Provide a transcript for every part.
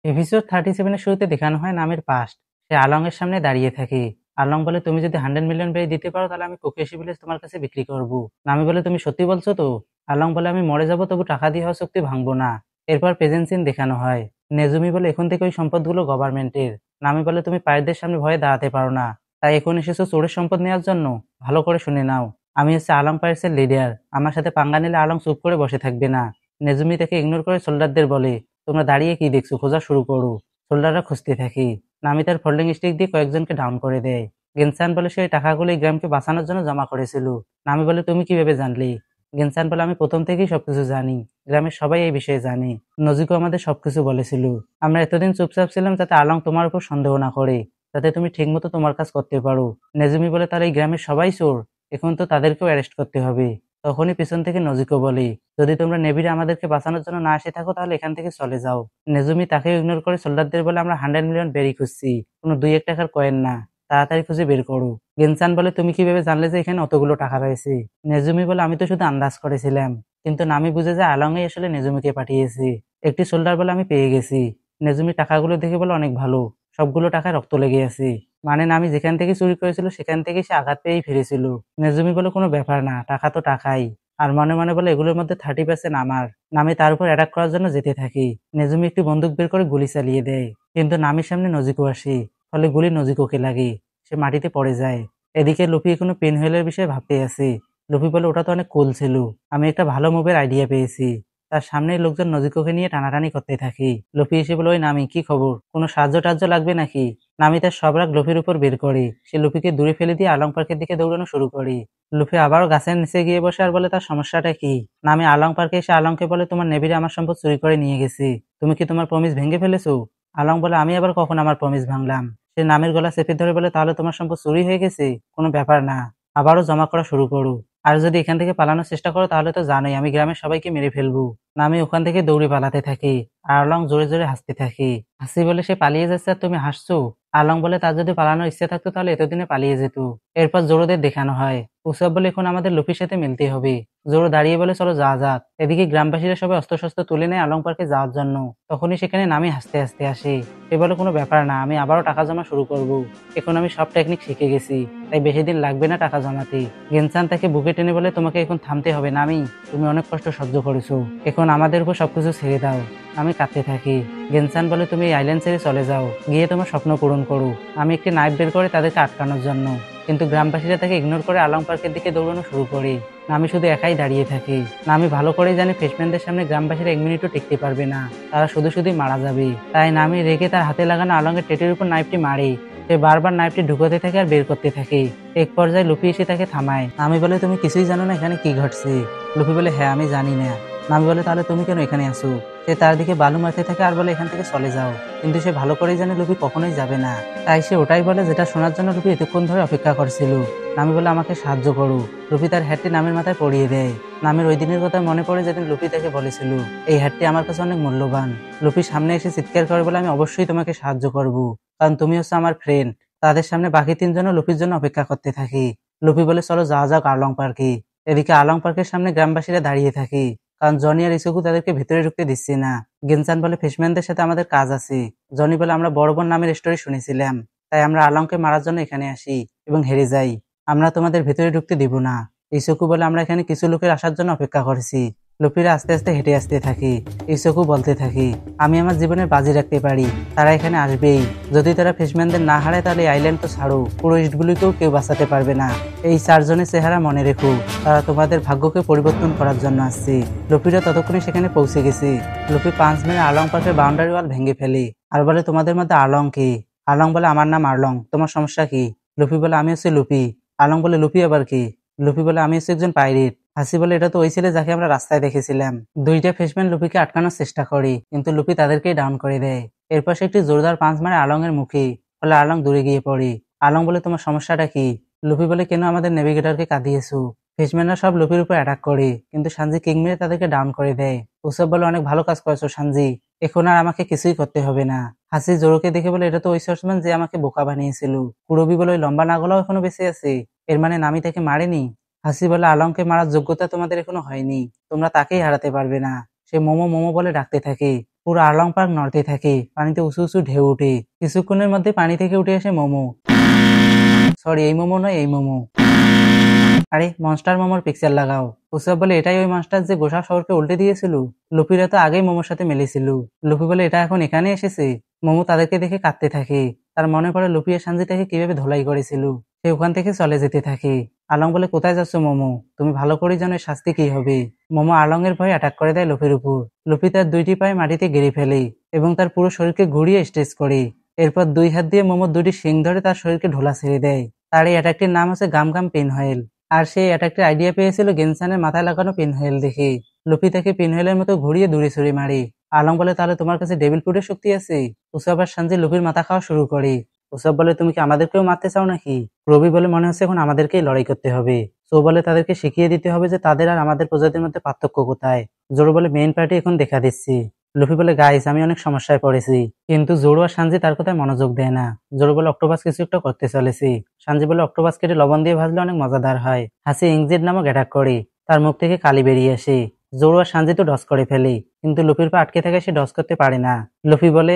Episode 37 এর শুরুতে দেখানো হয় নামের পাস্ট। সে আলং এর সামনে দাঁড়িয়ে থাকে। আলং বলে, তুমি যদি 100 মিলিয়ন ব্যয় দিতে পারো তাহলে আমি কোকেশি ভিলেজ তোমার কাছে বিক্রি করব। নামি বলে, তুমি সত্যি বলছো তো? আলং বলে, আমি মরে যাবো তবু টাকা দিয়ে হওয়া চুক্তি ভাঙবো না। এরপর প্রেজেন্ট সিন দেখানো হয়। নেজুমি বলে, এখন থেকে ওই সম্পদগুলো গভর্নমেন্টের। নামি বলে, তুমি পায়েরদের সামনে ভয়ে দাঁড়াতে পারো না, তাই এখন এসেছো চোরের সম্পদ নেওয়ার জন্য? ভালো করে শুনে নাও, আমি হচ্ছে আলং পাইরেটসের লিডার। আমার সাথে পাঙ্গা নিলে আলং চুপ করে বসে থাকবে না। নেজুমি তাকে ইগনোর করে সোল্ডারদের বলে, তোমরা দাঁড়িয়ে কি দেখছো, খোঁজা শুরু করো। সোল্ডাররা খুঁজতে থাকে। নামি তার ফোল্ডিং স্টিক দিয়ে কয়েকজনকে ডাউন করে দেয়। গেনসান বলে, সে ওই টাকাগুলো এই গ্রামকে বাঁচানোর জন্য জমা করেছিল। নামি বলে, তুমি কিভাবে জানলে? গেনসান বলে, আমি প্রথম থেকেই সবকিছু জানি। গ্রামের সবাই এই বিষয়ে জানে। নজিকো আমাদের সবকিছু বলেছিল। আমরা এতদিন চুপচাপ ছিলাম যাতে আলং তোমার উপর সন্দেহ না করে, যাতে তুমি ঠিকমতো তোমার কাজ করতে পারো। নেজুমি বলে, তার এই গ্রামের সবাই চোর, এখন তো তাদেরকেও অ্যারেস্ট করতে হবে। তখনই পিছন থেকে নজিকো বলে, যদি তোমরা নেভিরে আমাদেরকে বাঁচানোর জন্য না এসে থাকো তাহলে এখান থেকে চলে যাও। নেজুমি তাকে ইগনোর করে সোল্ডারদের বলে, আমরা 100 মিলিয়ন বেরি খুঁজছি, কোনো 2-1 টাকার কয়েন না। তাড়াতাড়ি খুঁজে বের করো। গেনসান বলে, তুমি কিভাবে জানলে যে এখানে অতগুলো টাকা রয়েছে? নেজুমি বলে, আমি তো শুধু আন্দাজ করেছিলাম, কিন্তু নামি বুঝে যায় আলংই আসলে নেজুমিকে পাঠিয়েছে। একটি সোল্ডার বলে, আমি পেয়ে গেছি। নেজুমি টাকাগুলো দেখে বলে, অনেক ভালো, সবগুলো টাকায় রক্ত লেগে আছে। মানে নামি যেখান থেকে চুরি করেছিল সেখান থেকে সে আঘাত পেয়েই ফিরেছিল। নেজুমি বলে, কোনো ব্যাপার না, টাকা তো টাকাই। আর মনে মনে বলে, এগুলোর মধ্যে 30% আমার। নামি তার উপর অ্যাটাক করার জন্য যেতে থাকি। নেজুমি একটি বন্দুক বের করে গুলি চালিয়ে দেয়, কিন্তু নামির সামনে নজিকো আসে। ফলে গুলি নজিকোকে লাগে। সে মাটিতে পড়ে যায়। এদিকে লুফি এখনো পেনহোয়েলের বিষয়ে ভাবতে আছে। লুফি বলে, ওটা তো অনেক কুল ছিল, আমি একটা ভালো মুভের আইডিয়া পেয়েছি। তার সামনে লোকজন নজিকোকে নিয়ে টানাটানি করতে থাকি। লুফি এসে বলে, ওই নামি, কি খবর, কোনো সাহায্য টাহায্য লাগবে নাকি? নামি তার সব রাগ লুফির উপর বের করে। সে লুফিকে দূরে ফেলে দিয়ে আলং পার্কের দিকে দৌড়ানো শুরু করে। লুফি আবারও গাছের নিচে গিয়ে বসে আর বলে, তার সমস্যাটা কি? নামি আলং পার্কে এসে আলংকে বলে, তোমার নেভিরে আমার সম্পদ চুরি করে নিয়ে গেছে, তুমি কি তোমার প্রমিস ভেঙে ফেলেছো? আলং বলে, আমি আবার কখন আমার প্রমিস ভাঙলাম? সে নামের গলা চেপে ধরে বলে, তাহলে তোমার সম্পদ চুরি হয়ে গেছে, কোনো ব্যাপার না, আবারও জমা করা শুরু করো। আর যদি এখান থেকে পালানোর চেষ্টা করো তাহলে তো জানোই আমি গ্রামের সবাইকে মেরে ফেলবো। নামি ওখান থেকে দৌড়ে পালাতে থাকি। আর আলং জোরে জোরে হাসতে থাকি। হাসি বলে, সে পালিয়ে যাচ্ছে আর তুমি হাসছো? আলং বলে, তার যদি পালানোর ইচ্ছে থাকতো তাহলে এতদিনে পালিয়ে যেত। এরপর জোরোদের দেখানো হয়। উসব বলে, এখন আমাদের লুফির সাথে মিলতে হবে। জোরো দাঁড়িয়ে বলে, চলো যাওয়া যাক। এদিকে গ্রামবাসীরা সবাই অস্ত্রশস্ত্র তুলে নেয় আলং পার্কে যাওয়ার জন্য। তখনই সেখানে নামি হাসতে হাসতে আসে। সে বলে, কোনো ব্যাপার না, আমি আবারও টাকা জমা শুরু করব। এখন আমি সব টেকনিক শিখে গেছি, তাই বেশি দিন লাগবে না টাকা জমাতে। গেনসান তাকে বুকে টেনে বলে, তোমাকে এখন থামতে হবে নামি, তুমি অনেক কষ্ট সহ্য করেছো, এখন আমাদের উপর সবকিছু ছেড়ে দাও। আমি কাঁদতে থাকি। গেনসান বলে, তুমি এই আইল্যান্ড ছেড়ে চলে যাও, গিয়ে তোমার স্বপ্ন পূরণ করো। আমি একটি নাইফ বের করে তাদেরকে আটকানোর জন্য, কিন্তু গ্রামবাসীরা তাকে ইগনোর করে আলং পার্কের দিকে দৌড়ানো শুরু করে। আমি শুধু একাই দাঁড়িয়ে থাকি। না, আমি ভালো করেই জানি ফ্রেশম্যানদের সামনে গ্রামবাসীরা 1 মিনিটও টিকতে পারবে না, তারা শুধু শুধুই মারা যাবে। তাই নামি রেগে তার হাতে লাগানো আলংয়ের টেটির উপর নাইফটি মারে। সে বারবার নাইফটি ঢুকাতে থাকে আর বের করতে থাকে। এক পর্যায়ে লুফি এসে তাকে থামায়। আমি বলে, তুমি কিছুই জানো না এখানে কি ঘটছে? লুফি বলে, হ্যাঁ আমি জানি না। নামি বলে, তাহলে তুমি কেন এখানে আসো? সে তার দিকে বালু মারতে থাকে আর বলে, এখান থেকে চলে যাও। কিন্তু সে ভালো করেই জানে লুফি কখনোই যাবে না। তাই সে ওটাই বলে যেটা শোনার জন্য লুফি এতক্ষণ ধরে অপেক্ষা করছিল। নামি বলে, আমাকে সাহায্য করো। লুফি তার হ্যাটটি নামের মাথায় পরিয়ে দেয়। নামের ওই দিনের কথা মনে পড়ে যেদিন লুফি তাকে বলেছিল, এই হ্যাটটি আমার কাছে অনেক মূল্যবান। লুফি সামনে এসে চিৎকার করে বলে, আমি অবশ্যই তোমাকে সাহায্য করব, কারণ তুমি হচ্ছে আমার ফ্রেন্ড। তাদের সামনে বাকি 3জনও লুফির জন্য অপেক্ষা করতে থাকি। লুফি বলে, চলো যাওয়া যাক আলং পার্কে। এদিকে আলং পার্কের সামনে গ্রামবাসীরা দাঁড়িয়ে থাকে, কারণ জনি আর ইসুকু তাদেরকে ভিতরে ঢুকতে দিচ্ছে না। গেনসান বলে, ফিশম্যানদের সাথে আমাদের কাজ আছে। জনি বলে, আমরা বড় বোন নামের স্টোরি শুনেছিলাম, তাই আমরা আলংকে মারার জন্য এখানে আসি এবং হেরে যাই। আমরা তোমাদের ভিতরে ঢুকতে দিব না। ইসুকু বলে, আমরা এখানে কিছু লোকের আসার জন্য অপেক্ষা করেছি। লুফিরা আস্তে আস্তে হেঁটে আসতে থাকে। ইসুকু বলতে থাকে, আমি আমার জীবনের বাজি রাখতে পারি, তারা এখানে আসবেই। যদি তারা ফিশম্যানদের না হারায় তাহলে আইল্যান্ড তো ছাড়ো, পুরো ইস্টব্লুকেও কেউ বাঁচাতে পারবে না। এই 4জনের চেহারা মনে রেখো, তারা তোমাদের ভাগ্যকে পরিবর্তন করার জন্য আসছে। লুফিরা ততক্ষণে সেখানে পৌঁছে গেছে। লুফি 5 মেরে আলং পার্কের বাউন্ডারি ওয়াল ভেঙে ফেলে আর বলে, তোমাদের মধ্যে আলং কে? আলং বলে, আমার নাম আর্লং, তোমার সমস্যা কি? লুফি বলে, আমি হচ্ছে লুফি। আলং বলে, লুফি আবার কি? লুফি বলে, আমি হচ্ছে একজন পাইরেট। হাসি বলে, এটা তো ওই ছেলে যাকে আমরা রাস্তায় দেখেছিলাম। 2টা ফিশম্যান লুফিকে আটকানোর চেষ্টা করে, কিন্তু লুফি তাদেরকেই ডাউন করে দেয়। এরপর সে একটি জোরদার পাঞ্চ মারে আলং এর মুখে, ফলে আলং দূরে গিয়ে পড়ে। আলং বলে, তোমার সমস্যাটা কি? লুফি বলে, কেন আমাদের নেভিগেটরকে কাঁদিয়েছো? ফিশম্যানরা সব লুফির উপর অ্যাটাক করে, কিন্তু সানজি কিং মেরে তাদেরকে ডাউন করে দেয়। উসব বলে, অনেক ভালো কাজ করেছো সানজি, এখন আর আমাকে কিছুই করতে হবে না। হাসি জোরোকে দেখে বলে, এটা তো ওই সর্সম্যান যে আমাকে বোকা বানিয়েছিল। কুরবি বলে, ওই লম্বা নাগলাও এখনো বেঁচে আছে, এর মানে নামি তাকে মারেনি। হাসি বলে, আলংকে মারার যোগ্যতা তোমাদের এখনো হয়নি, তোমরা তাকেই হারাতে পারবে না। সে মোমো মোমো বলে ডাকতে থাকে। পুরো আরলং পার্ক নড়তে থাকে, পানিতে উঁচু উঁচু ঢেউ উঠে। কিছুক্ষণের মধ্যে পানি থেকে উঠে আসে মোমো। সরি, এই মোমো নয়, এই মোমো। আরে মনস্টার মোমোর পিকচার লাগাও। উৎসব বলে এটাই ওই মনস্টার যে গোসা শহরকে উল্টে দিয়েছিল। লুফিরা তো আগেই মোমোর সাথে মিলেছিল। লুফি বলে এটা এখন এখানে এসেছে। মোমো তাদেরকে দেখে কাঁদতে থাকে। তার মনে পড়ে লুফি আর সানজি তাকে কিভাবে ধোলাই করেছিল। সে ওখান থেকে চলে যেতে থাকে। আলং বলে কোথায় যাচ্ছ মোমো, তুমি ভালো করে জানো এর শাস্তি কি হবে। মোমো আলং এর ভয়ে অ্যাটাক করে দেয় লুফির উপর। লুফি তার দুইটি পায়ে মাটিতে গেড়ে ফেলে এবং তার পুরো শরীরকে ঘুরিয়ে স্ট্রেচ করে। এরপর দুই হাত দিয়ে মোমোর দুটি শিং ধরে তার শরীরকে ঢোলা ছেড়ে দেয়। তার এই অ্যাটাকটির নাম হচ্ছে গাম গাম পিনহয়েল। আর সেই অ্যাটাকটির আইডিয়া পেয়েছিল গেনসানের মাথায় লাগানো পিনহয়েল দেখে। লুফি তাকে পিনহয়েলের মতো ঘুরিয়ে দূরে ছুড়ে মারে। আলং বলে তাহলে তোমার কাছে ডেভিল ফুডের শক্তি আছে। উসব আর সানজি লুফির মাথা খাওয়া শুরু করে। উসব বলে তুমি কি আমাদেরকেও মারতে চাও নাকি। রবি বলে মনে হচ্ছে এখন আমাদেরকেই লড়াই করতে হবে। সো বলে তাদেরকে শিখিয়ে দিতে হবে যে তাদের আর আমাদের প্রজাতির মধ্যে পার্থক্য কোথায়। জোরো বলে মেইন পার্টি এখন দেখা দিচ্ছি। লুফি বলে গাইস আমি অনেক সমস্যায় পড়েছি। কিন্তু জোরো আর সানজি তার কথায় মনোযোগ দেয় না। জোরো বলে অক্টোপাস কিছু একটা করতে চলেছি। সানজি বলে অক্টোপাস কেটে লবণ দিয়ে ভাজলে অনেক মজাদার হয়। হাসি ইংজেড নামক অ্যাটাক করে। তার মুখ থেকে কালি বেরিয়ে আসে। জোরো আর সানজি তো ডস করে ফেলে, কিন্তু লুফির পা আটকে থাকে, সে ডস করতে পারে না। লুফি বলে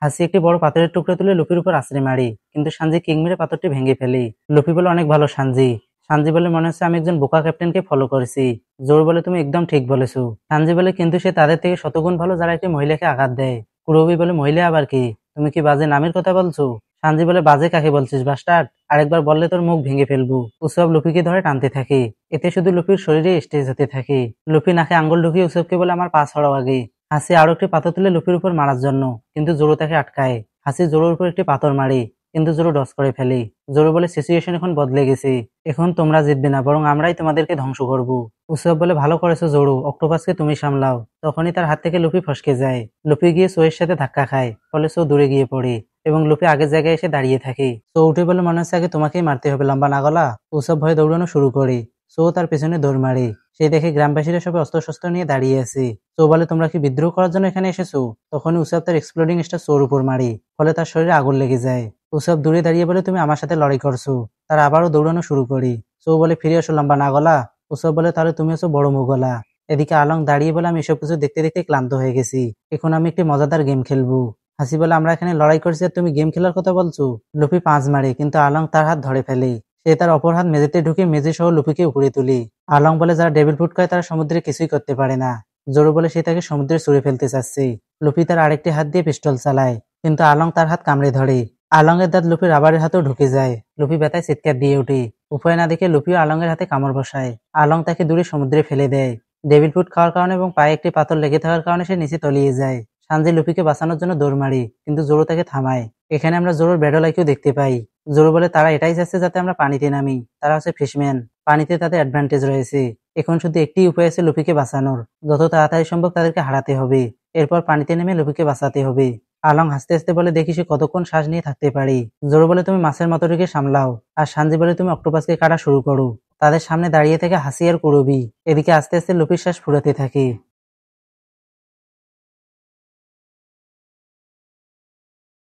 হাসি একটি বড় পাথরের টুকরো তুলে লুফির উপর আছড়ে মারে, কিন্তু সানজি কিক মেরে পাথরটি ভেঙে ফেলে। লুফি বলে অনেক ভালো সানজি। সানজি বলে মনে হচ্ছে আমি একজন বোকা ক্যাপ্টেনকে ফলো করেছি। জোর বলে তুমি একদম ঠিক বলেছো। সানজি বলে কিন্তু সে তাদের থেকে শতগুণ ভালো যারা একটি মহিলাকে আঘাত দেয়। কুরবি বলে মহিলা আবার কি, তুমি কি বাজে নামের কথা বলছো। সানজি বলে বাজে কাকে বলছিস বাস্টার্ড, আরেকবার বললে তোর মুখ ভেঙে ফেলবো। উৎসব লুফিকে ধরে টানতে থাকে। এতে শুধু লুফির শরীরে স্টেজ হতে থাকে। লুফি নাকে আঙ্গুল ঢুকিয়ে উৎসবকে বলে আমার পা ছড়াও আগে। হাসি আরো একটি পাথর তুলে লুফির উপর মারার জন্য, কিন্তু জোরো তাকে আটকায়। হাসি জোরোর উপর একটি পাথর মারে, কিন্তু জোরো ডস করে ফেলে। জোরো বলে সিচুয়েশন এখন বদলে গেছে, এখন তোমরা জিতবে না বরং আমরাই তোমাদেরকে ধ্বংস করব। উৎসব বলে ভালো করেছো জোরো, অক্টোপাসকে তুমি সামলাও। তখনই তার হাত থেকে লুফি ফসকে যায়। লুফি গিয়ে সোয়ের সাথে ধাক্কা খায়, ফলে সো দূরে গিয়ে পড়ে এবং লুফি আগের জায়গায় এসে দাঁড়িয়ে থাকে। সো উঠে বলে মনে হচ্ছে আগে তোমাকেই মারতে হবে লম্বা না গলা। উৎসব ভয়ে দৌড়ানো শুরু করে। সো তার পেছনে দৌড় মারে। সেই দেখে গ্রামবাসীরা সবাই অস্ত্রশস্ত্র নিয়ে দাঁড়িয়ে আছে। সো বলে তোমরা কি বিদ্রোহ করার জন্য এখানে এসেছো। তখনই উসাব তার এক্সপ্লোডিং স্টার সোর উপর মারে, ফলে তার শরীরে আগুন লেগে যায়। উসাব দূরে দাঁড়িয়ে বলে তুমি আমার সাথে লড়াই করছো। তার আবারও দৌড়ানো শুরু করি। সো বলে ফিরে আসো লম্বা না গলা। উসাব বলে তাহলে তুমি হচ্ছো বড় মুগলা। এদিকে আলং দাঁড়িয়ে বলে আমি এসব কিছু দেখতে দেখতে ক্লান্ত হয়ে গেছি, এখন আমি একটি মজাদার গেম খেলবো। হাসি বলে আমরা এখানে লড়াই করছি আর তুমি গেম খেলার কথা বলছো। লুফি পাঁচ মারে, কিন্তু আলং তার হাত ধরে ফেলে। সে তার অপর হাত মেঝেতে ঢুকে মেঝে সহ লুফিকে উপরে তুলি। আলং বলে যারা ডেভিল ফুড খায় তারা সমুদ্রে কিছুই করতে পারে না। জোরো বলে সে তাকে সমুদ্রে ছুঁড়ে ফেলতে চাচ্ছে। লুফি তার আরেকটি হাত দিয়ে পিস্টল চালায়, কিন্তু আলং তার হাত কামড়ে ধরে। আলং এর দাঁত লুফির রাবারের হাতেও ঢুকে যায়। লুফি ব্যথায় চিৎকার দিয়ে ওঠে। উপায় না দেখে লুফিও আলং এর হাতে কামড় বসায়। আলং তাকে দূরে সমুদ্রে ফেলে দেয়। ডেভিল ফুড খাওয়ার কারণে এবং পায়ে একটি পাথর লেগে থাকার কারণে সে নিচে তলিয়ে যায়। সানজি লুফিকে বাঁচানোর জন্য দৌড় মারে, কিন্তু জোরো তাকে থামায়। এখানে আমরা জোরোর ব্যাডল আইকিউ দেখতে পাই। জোরো বলে তারা এটাই চাচ্ছে যাতে আমরা পানিতে নামি, তারা হচ্ছে ফিশম্যান, পানিতে তাদের অ্যাডভান্টেজ রয়েছে। এখন শুধু একটি উপায় আছে লুফিকে বাঁচানোর, যত তাড়াতাড়ি সম্ভব তাদেরকে হারাতে হবে, এরপর পানিতে নেমে লুফিকে বাঁচাতে হবে। আলং হাসতে হাসতে বলে দেখি সে কতক্ষণ শ্বাস নিয়ে থাকতে পারি। জোরো বলে তুমি মাছের মতোটিকে সামলাও, আর সানজি বলে তুমি অক্টোপাসকে কাটা শুরু করো। তাদের সামনে দাঁড়িয়ে থেকে হাসি আর কুরবি। এদিকে আস্তে আস্তে লুফির শ্বাস ফুরাতে থাকে।